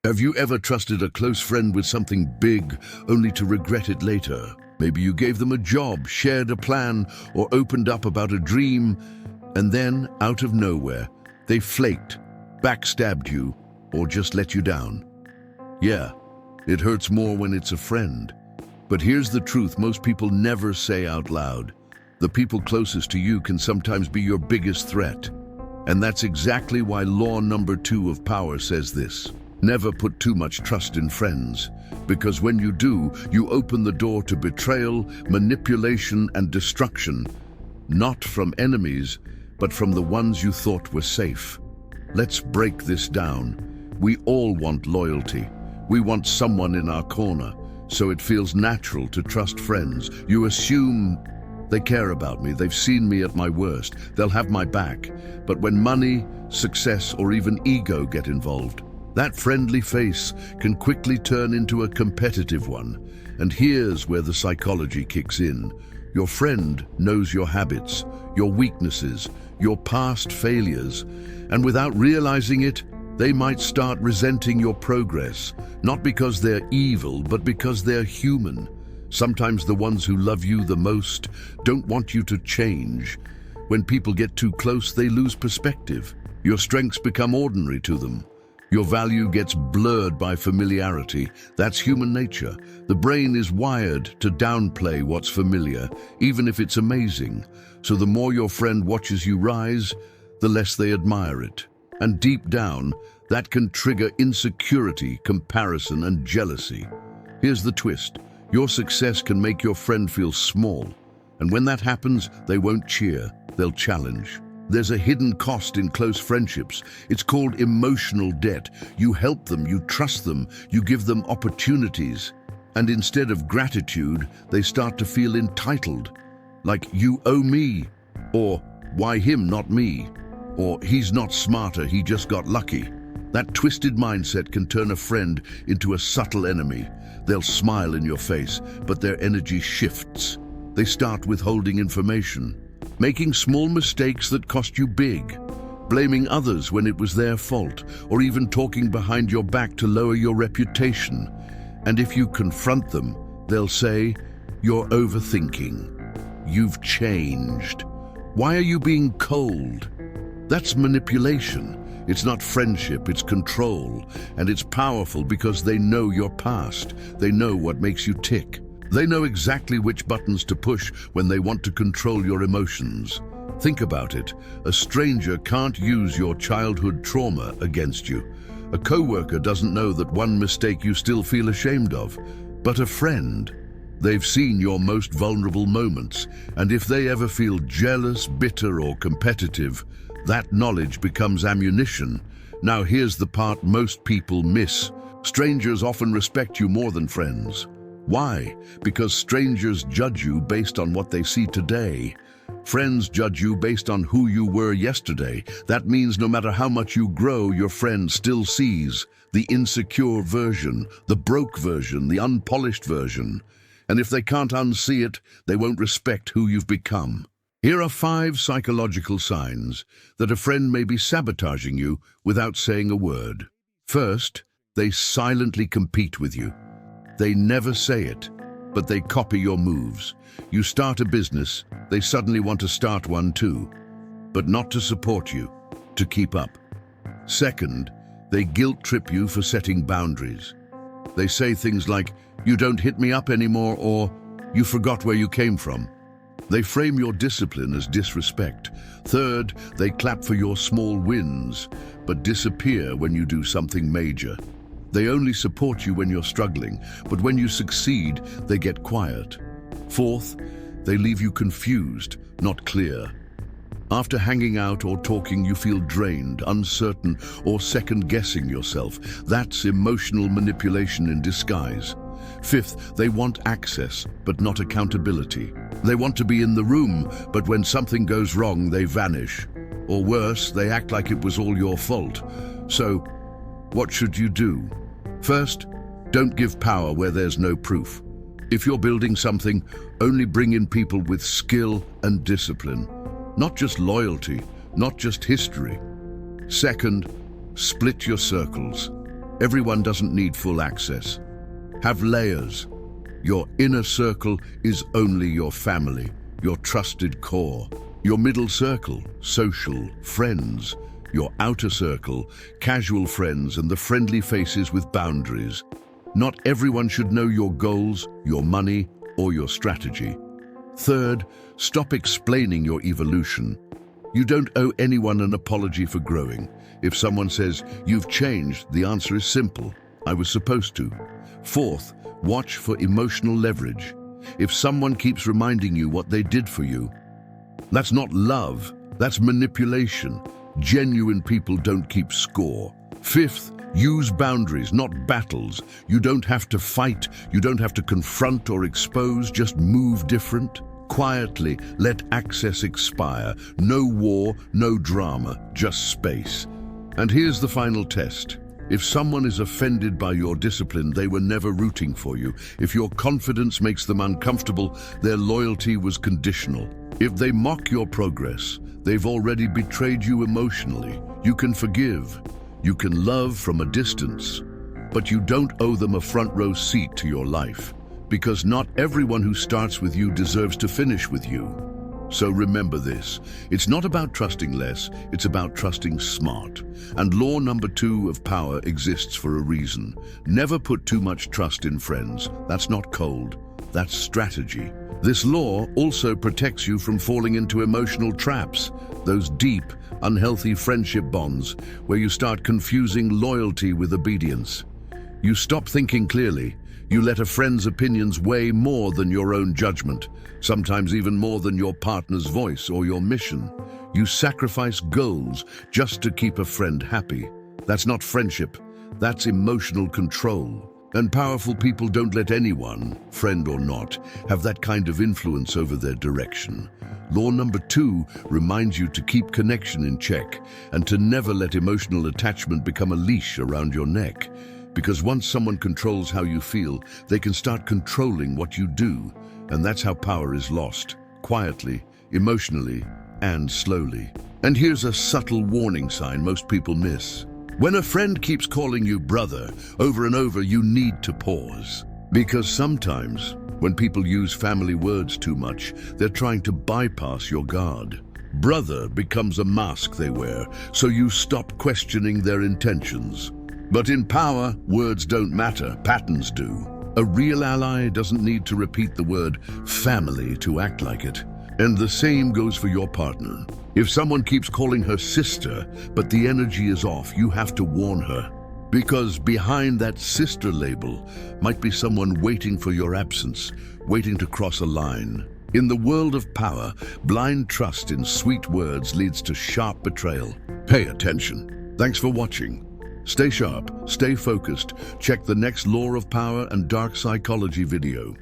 Have you ever trusted a close friend with something big, only to regret it later? Maybe you gave them a job, shared a plan, or opened up about a dream, and then, out of nowhere, they flaked, backstabbed you, or just let you down. Yeah, it hurts more when it's a friend. But here's the truth most people never say out loud. The people closest to you can sometimes be your biggest threat. And that's exactly why law number 2 of power says this. Never put too much trust in friends, because when you do, you open the door to betrayal, manipulation, and destruction, not from enemies, but from the ones you thought were safe. Let's break this down. We all want loyalty. We want someone in our corner, so it feels natural to trust friends. You assume they care about me, they've seen me at my worst, they'll have my back. But when money, success, or even ego get involved, that friendly face can quickly turn into a competitive one. And here's where the psychology kicks in. Your friend knows your habits, your weaknesses, your past failures, and without realizing it, they might start resenting your progress, not because they're evil, but because they're human. Sometimes the ones who love you the most don't want you to change. When people get too close, they lose perspective. Your strengths become ordinary to them. Your value gets blurred by familiarity. That's human nature. The brain is wired to downplay what's familiar, even if it's amazing. So the more your friend watches you rise, the less they admire it. And deep down, that can trigger insecurity, comparison, and jealousy. Here's the twist. Your success can make your friend feel small. And when that happens, they won't cheer, they'll challenge. There's a hidden cost in close friendships. It's called emotional debt. You help them, you trust them, you give them opportunities. And instead of gratitude, they start to feel entitled. Like, you owe me, or why him, not me, or he's not smarter, he just got lucky. That twisted mindset can turn a friend into a subtle enemy. They'll smile in your face, but their energy shifts. They start withholding information, making small mistakes that cost you big, blaming others when it was their fault, or even talking behind your back to lower your reputation. And if you confront them, they'll say, "You're overthinking. You've changed. Why are you being cold?" That's manipulation. It's not friendship, it's control. And it's powerful because they know your past. They know what makes you tick. They know exactly which buttons to push when they want to control your emotions. Think about it. A stranger can't use your childhood trauma against you. A coworker doesn't know that one mistake you still feel ashamed of. But a friend, they've seen your most vulnerable moments. And if they ever feel jealous, bitter, or competitive, that knowledge becomes ammunition. Now here's the part most people miss. Strangers often respect you more than friends. Why? Because strangers judge you based on what they see today. Friends judge you based on who you were yesterday. That means no matter how much you grow, your friend still sees the insecure version, the broke version, the unpolished version. And if they can't unsee it, they won't respect who you've become. Here are 5 psychological signs that a friend may be sabotaging you without saying a word. First, they silently compete with you. They never say it, but they copy your moves. You start a business, they suddenly want to start one too, but not to support you, to keep up. Second, they guilt trip you for setting boundaries. They say things like, "You don't hit me up anymore," or "You forgot where you came from." They frame your discipline as disrespect. Third, they clap for your small wins, but disappear when you do something major. They only support you when you're struggling, but when you succeed, they get quiet. Fourth, they leave you confused, not clear. After hanging out or talking, you feel drained, uncertain, or second-guessing yourself. That's emotional manipulation in disguise. Fifth, they want access, but not accountability. They want to be in the room, but when something goes wrong, they vanish. Or worse, they act like it was all your fault. So, what should you do? First, don't give power where there's no proof. If you're building something, only bring in people with skill and discipline. Not just loyalty, not just history. Second, split your circles. Everyone doesn't need full access. Have layers. Your inner circle is only your family, your trusted core. Your middle circle, social, friends. Your outer circle, casual friends and the friendly faces with boundaries. Not everyone should know your goals, your money, or your strategy. Third, stop explaining your evolution. You don't owe anyone an apology for growing. If someone says, "You've changed," the answer is simple: "I was supposed to." Fourth, watch for emotional leverage. If someone keeps reminding you what they did for you, that's not love, that's manipulation. Genuine people don't keep score. Fifth, use boundaries, not battles. You don't have to fight, you don't have to confront or expose, just move different. Quietly, let access expire. No war, no drama, just space. And here's the final test. If someone is offended by your discipline, they were never rooting for you. If your confidence makes them uncomfortable, their loyalty was conditional. If they mock your progress, they've already betrayed you emotionally. You can forgive, you can love from a distance, but you don't owe them a front row seat to your life, because not everyone who starts with you deserves to finish with you. So remember this, it's not about trusting less, it's about trusting smart. And law number 2 of power exists for a reason. Never put too much trust in friends. That's not cold, that's strategy. This law also protects you from falling into emotional traps, those deep, unhealthy friendship bonds where you start confusing loyalty with obedience. You stop thinking clearly. You let a friend's opinions weigh more than your own judgment, sometimes even more than your partner's voice or your mission. You sacrifice goals just to keep a friend happy. That's not friendship, that's emotional control. And powerful people don't let anyone, friend or not, have that kind of influence over their direction. Law number 2 reminds you to keep connection in check and to never let emotional attachment become a leash around your neck. Because once someone controls how you feel, they can start controlling what you do. And that's how power is lost, quietly, emotionally, and slowly. And here's a subtle warning sign most people miss. When a friend keeps calling you brother over and over, you need to pause. Because sometimes, when people use family words too much, they're trying to bypass your guard. Brother becomes a mask they wear, so you stop questioning their intentions. But in power, words don't matter, patterns do. A real ally doesn't need to repeat the word family to act like it. And the same goes for your partner. If someone keeps calling her sister, but the energy is off, you have to warn her. Because behind that sister label might be someone waiting for your absence, waiting to cross a line. In the world of power, blind trust in sweet words leads to sharp betrayal. Pay attention. Thanks for watching. Stay sharp, stay focused. Check the next Law of Power and Dark Psychology video.